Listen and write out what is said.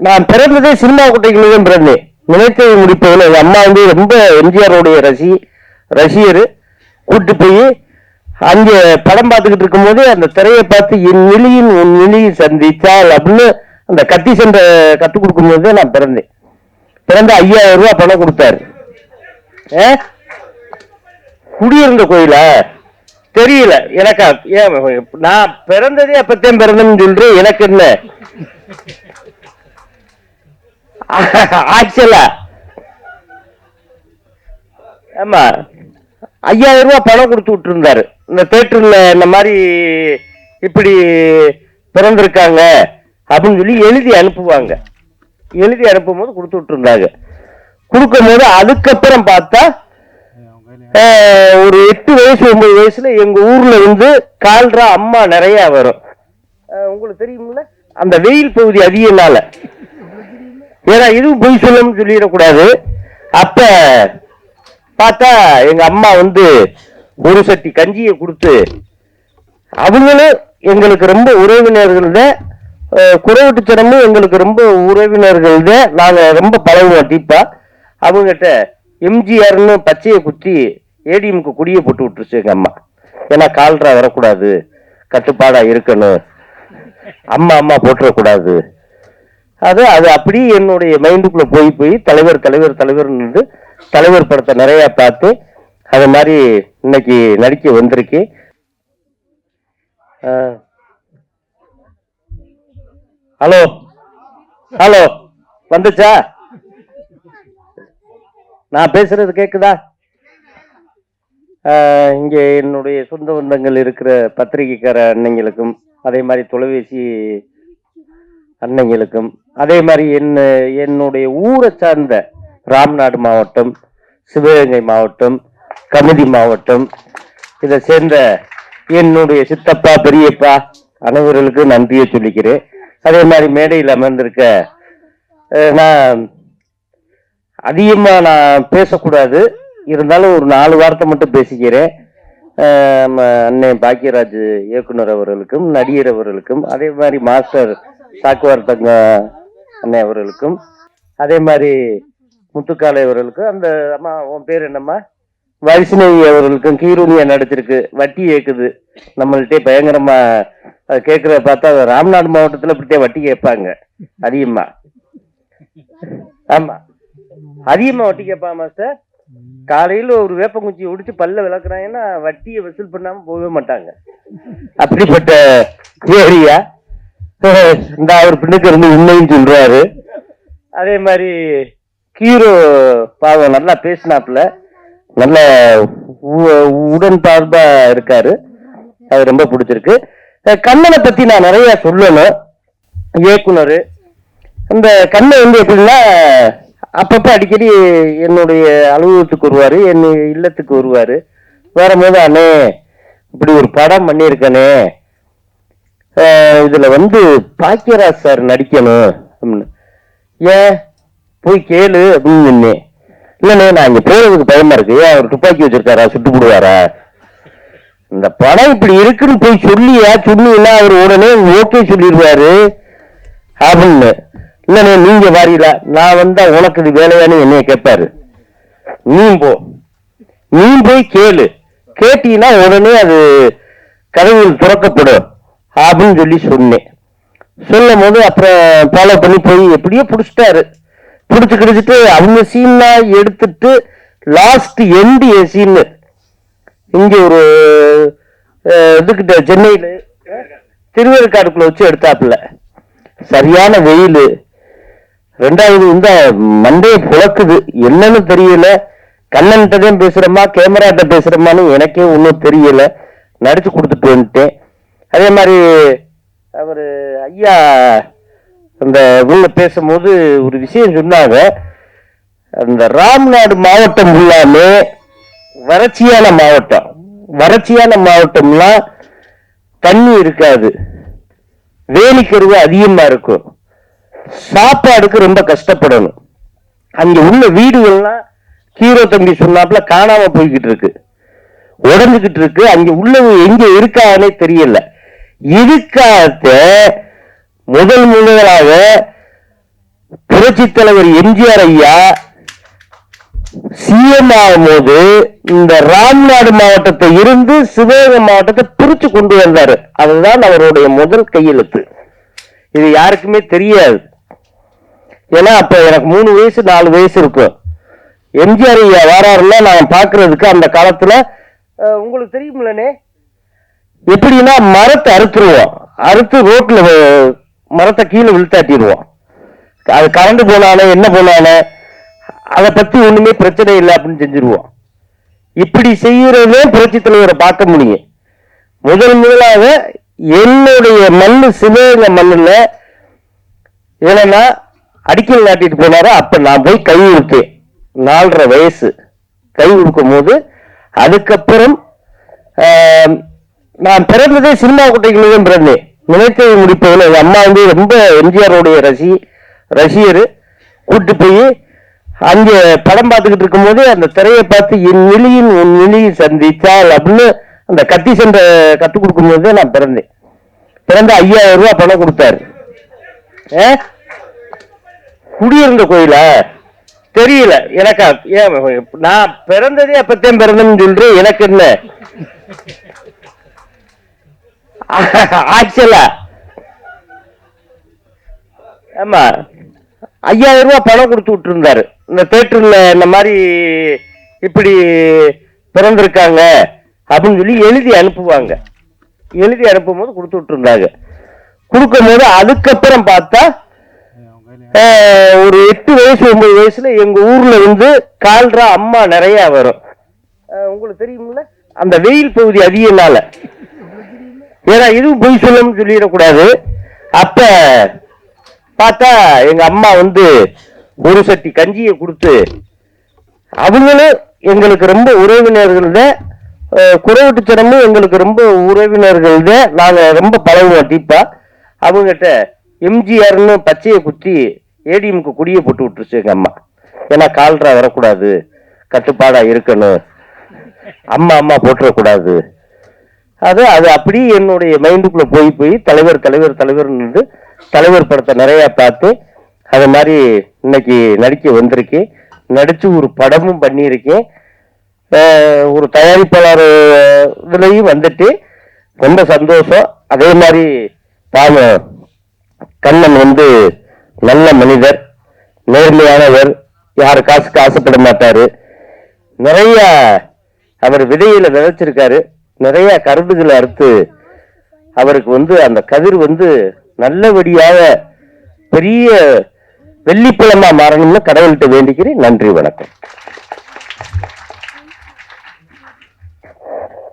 நான் பிறந்ததே சினிமா குட்டைக்குள்ளே தான் பிறந்தேன். நினைத்ததை முடிப்பதில் எங்கள் அம்மா வந்து ரொம்ப எம்ஜிஆருடைய ரசிகர். கூட்டு போய் அங்கே படம் பார்த்துக்கிட்டு இருக்கும்போது அந்த திரையை பார்த்து என் நிலையின் உன் நிலையை சந்தித்தால் அப்படின்னு அந்த கத்தி சென்ற கற்றுக் கொடுக்கும்போது நான் பிறந்தேன். பிறந்த 5000 ரூபாய் பணம் கொடுத்தாரு. குடியிருந்த கோயிலா தெரியல எனக்கா. ஏன் நான் பிறந்ததே அப்பத்தையும் பிறந்தேன்னு சொல்றேன். எனக்கு என்ன ஆக்சுவலா ஆமா 5000 ரூபாய் பணம் கொடுத்து விட்டு இருந்தாரு. இந்த தேட்டர்ல இந்த மாதிரி இப்படி பிறந்திருக்காங்க அப்படின்னு சொல்லி எழுதி அனுப்புவாங்க. எழுதி அனுப்பும் போது கொடுத்து விட்டு இருந்தாங்க. கொடுக்கும் போது அதுக்கப்புறம் பார்த்தா ஒரு 8 வயசு 9 வயசுல எங்க ஊர்ல வந்து கால்ரா அம்மா நிறைய வரும். உங்களுக்கு தெரியுமில்ல, அந்த வெயில் பகுதி அதிகனால. ஏன்னா இதுவும் பொய் சொல்லணும்னு சொல்லிடக்கூடாது. அப்ப பார்த்தா எங்க அம்மா வந்து ஒரு சட்டி கஞ்சியை கொடுத்து, அவங்களும் எங்களுக்கு ரொம்ப உறவினர்கள் தான். குறைவிட்டுத்தனமும் எங்களுக்கு ரொம்ப உறவினர்கள் தான். நாங்க ரொம்ப பழகுவோம் டீப்பா. அவங்ககிட்ட எம்ஜிஆர்னு பச்சையை குத்தி ஏடிஎம்க்கு குடியை போட்டு விட்டுருச்சு எங்க அம்மா. ஏன்னா கால்ரா வரக்கூடாது, கட்டுப்பாடா இருக்கணும், அம்மா போட்டுறக்கூடாது. அது அப்படி என்னுடைய மைண்டுக்குள்ள போய் தலைவர் தலைவர் படத்தை நிறைய பார்த்து அது மாதிரி இன்னைக்கு நடிக்க வந்திருக்கு. ஹலோ வந்துச்சா? நான் பேசுறது கேக்குதா? இங்க என்னுடைய சொந்த பந்தங்கள் இருக்கிற பத்திரிகைக்கார அன்னைங்களுக்கும், அதே மாதிரி தொலைபேசி அன்னைங்களுக்கும், அதே மாதிரி என்னுடைய ஊரை சார்ந்த ராம்நாடு மாவட்டம், சிவகங்கை மாவட்டம், கமுதி மாவட்டம், இதை சேர்ந்த என்னுடைய சித்தப்பா பெரியப்பா அனைவர்களுக்கும் நன்றியை சொல்லிக்கிறேன். அதே மாதிரி மேடையில் அமர்ந்திருக்க, நான் அதிகமா நான் பேசக்கூடாது, இருந்தாலும் ஒரு 4 வார்த்தை மட்டும் பேசிக்கிறேன். அண்ணன் பாக்கியராஜ் இயக்குனர் அவர்களுக்கும், நடிகர் அவர்களுக்கும், அதே மாதிரி மாஸ்டர் சாக்குவார் தங்க அண்ணன் அவர்களுக்கும், அதே மாதிரி முத்துக்காலை அவர்களுக்கும், அந்த அம்மா உன் பேர் என்னம்மா வைஷ்ணவி அவர்களுக்கும், கீரூனியா நடிச்சிருக்கு வட்டி ஏக்குது நம்மள்கிட்ட பயங்கரமா. அது கேட்கறத பார்த்தா ராம்நாடு மாவட்டத்துல இப்படியே வட்டி கேட்பாங்க அதிகமா. ஆமா அதிகமா வட்டி கேட்பா மாஸ்டர். காலையில ஒரு வேப்பங்குச்சி ஒடிச்சு பல்ல விளக்குறாங்கன்னா வட்டியை வசூல் பண்ணாம போகவே மாட்டாங்க. அப்படிப்பட்ட ஏரியா. இந்த அவர் பின்னுக்கு இருந்து உண்மைன்னு சொல்றாரு. அதே மாதிரி ஹீரோ பாவம் நல்லா பேசினாப்புல, நல்ல உடன்பார்பா இருக்காரு. அது ரொம்ப பிடிச்சிருக்கு. கண்ணனை பத்தி நான் நிறைய சொல்லணும். இயக்குனர் இந்த கண்ணை வந்து எப்படின்னா, அப்பப்ப அடிக்கடி என்னுடைய அலுவலகத்துக்கு வருவாரு, என் இல்லத்துக்கு வருவாரு. வரும்போது அண்ணே இப்படி ஒரு படம் பண்ணியிருக்கனே, இதுல வந்து பாக்கியராஜ் சார் நடிக்கணும் அப்படின்னு. ஏன் போய் கேளு அப்படின்னு சொன்னேன். இல்லண்ணே நான் இங்க போறதுக்கு பயமா இருக்கு. ஏன் அவர் துப்பாக்கி வச்சிருக்காரா, சுட்டு போடுவாரா? இந்த படம் இப்படி இருக்குன்னு போய் சொன்னீங்கன்னா அவர் உடனே ஓகே சொல்லிடுவாரு அப்படின்னு. இல்லண்ணே நீங்க வாரியல, நான் வந்தா உனக்கு இது வேலையானு என்னைய கேட்பாரு. நீ போய் கேட்டீங்கன்னா உடனே அது கதவுகள் திறக்கப்படும் அப்படின்னு சொல்லி சொன்னேன். சொல்லும் போது அப்புறம் ஃபாலோ பண்ணி போய் எப்படியோ பிடிச்சிட்டாரு. பிடிச்சிட்டு அவங்க சீன்னா எடுத்துட்டு லாஸ்ட் எண்டு சீன் இங்க ஒரு இதுக்கிட்ட சென்னையில திருவேற்காடுக்குள்ள வச்சு எடுத்தாப்புல. சரியான வெயில். 2வது இந்த மண்டையை புழக்குது, என்னன்னு தெரியல. கண்ணன்கிட்டதான் பேசுறோமா கேமராட்ட பேசுறோமான்னு எனக்கே ஒன்றும் தெரியல. நடிச்சு கொடுத்துட்டு வந்துட்டேன். அதே மாதிரி அவரு ஐயா அந்த உள்ள பேசும்போது ஒரு விஷயம் சொன்னாங்க. அந்த ராம்நாடு மாவட்டம் ஃபுல்லாமே வறட்சியான மாவட்டம்லாம் தண்ணி இருக்காது, வேலிக்கருவு அதிகமா இருக்கும், சாப்பாடுக்கு ரொம்ப கஷ்டப்படணும். அங்க உள்ள வீடுகள்லாம் ஹீரோ தம்பி சொன்னாப்புல காணாம போய்கிட்டு இருக்கு, உடஞ்சுக்கிட்டு இருக்கு. அங்க உள்ளவங்க எங்க இருக்காங்கன்னே தெரியல. இதுக்காக முதலாக புரட்சி தலைவர் எம்ஜிஆர் ஐயா சிஎம் ஆகும்போது இந்த ராம்நாடு மாவட்டத்தை இருந்து சிவகங்கை மாவட்டத்தை பிரிச்சு கொண்டு வந்தாரு. அதுதான் அவருடைய முதல் கையெழுத்து. இது யாருக்குமே தெரியாது. ஏன்னா அப்ப எனக்கு 3 வயசு 4 வயசு இருக்கும். எம்ஜிஆர் ஐயா வாராருன்னா நான் பாக்குறதுக்கு அந்த காலத்துல உங்களுக்கு தெரியுமில்லனே, எப்படின்னா மரத்தை அறுத்துருவோம், அறுத்து ரோட்ல மரத்தை கீழே விழுத்தாட்டிடுவோம். அது கரண்ட் போனானே என்ன போனானே அதை பத்தி ஒண்ணுமே பிரச்சனை இல்லை அப்படின்னு செஞ்சிருவோம். இப்படி செய்யறதே புரட்சி தலைவரை பார்க்க முடியும். முதலாக என்னுடைய மண்ணு சிவகங்கை மண்ணுல ஏன்னா அடிக்கல் நாட்டிட்டு போனாரோ அப்ப நான் போய் கை கொடுத்தேன். 4.5 வயசு கை கொடுக்கும் போது அதுக்கப்புறம் நான் பிறந்ததே சினிமா குட்டைகளும் பிறந்தேன். நினைத்ததை முடிப்பதில் எங்க அம்மா வந்து ரொம்ப எம்ஜிஆருடைய ரசிகர். கூட்டு போய் அங்கே படம் பார்த்துக்கிட்டு இருக்கும் போது அந்த திரையை பார்த்து என் நிலையின் உன் நிலையை சந்திச்சால் அப்படின்னு அந்த கத்தி சென்ற கற்றுக் கொடுக்கும் போது நான் பிறந்தேன். பிறந்த 5000 ரூபாய் பணம் கொடுத்தாரு. குடியிருந்த கோயிலா தெரியல எனக்கு. நான் பிறந்ததே அப்பத்தையும் பிறந்தேன்னு சொல்றேன். எனக்கு என்ன ஆக்சுவலா ஆமா 5000 ரூபாய் பணம் கொடுத்து விட்டு இருந்தாரு. இந்த தேட்டர்ல இந்த மாதிரி இப்படி பிறந்திருக்காங்க அப்படின்னு சொல்லி எழுதி அனுப்புவாங்க. எழுதி அனுப்பும் போது கொடுத்து விட்டு இருந்தாங்க. கொடுக்கும் போது அதுக்கப்புறம் பார்த்தா ஒரு 8 வயசு 9 வயசுல எங்க ஊர்ல வந்து கால்ரா அம்மா நிறைய வரும். உங்களுக்கு தெரியுமில்ல, அந்த வெயில் பகுதி அதிகனால. ஏன்னா இதுவும் பொய் சொல்லணும்னு சொல்லிடக்கூடாது. அப்ப பார்த்தா எங்க அம்மா வந்து ஒரு சட்டி கஞ்சியை கொடுத்து, அவங்களும் எங்களுக்கு ரொம்ப உறவினர்கள் தான், குறைவிட்டுச்சனமும் எங்களுக்கு ரொம்ப உறவினர்கள் தான். நாங்க ரொம்ப பழகுவோம் டீப்பா. அவங்ககிட்ட எம்ஜிஆர்னு பச்சையை குத்தி ஏடிஎம்க்கு குடியை போட்டு விட்டுருச்சு எங்க அம்மா. ஏன்னா கால்ரா வரக்கூடாது, கட்டுப்பாடா இருக்கணும், அம்மா போட்டுறக்கூடாது. அது அப்படி என்னுடைய மைண்டுக்குள்ள போய் தலைவர் தலைவர் படத்தை நிறைய பார்த்து அது மாதிரி இன்னைக்கு நடிக்க வந்திருக்கேன். நடிச்சு ஒரு படமும் பண்ணியிருக்கேன். ஒரு தயாரிப்பாளர் இதுலையும் வந்துட்டு ரொம்ப சந்தோஷம். அதே மாதிரி கண்ணன் வந்து நல்ல மனிதர், நேர்மையானவர், யாரு காசுக்கு ஆசைப்பட மாட்டாரு. நிறைய அவர் விதையில விதைச்சிருக்காரு. நிறைய கருதுகளை அறுத்து அவருக்கு வந்து அந்த கதிர் வந்து நல்லபடியாக பெரிய வெள்ளிப்பழமா மாறணும்னு கடவுள்கிட்ட வேண்டிக்கிறேன். நன்றி, வணக்கம்.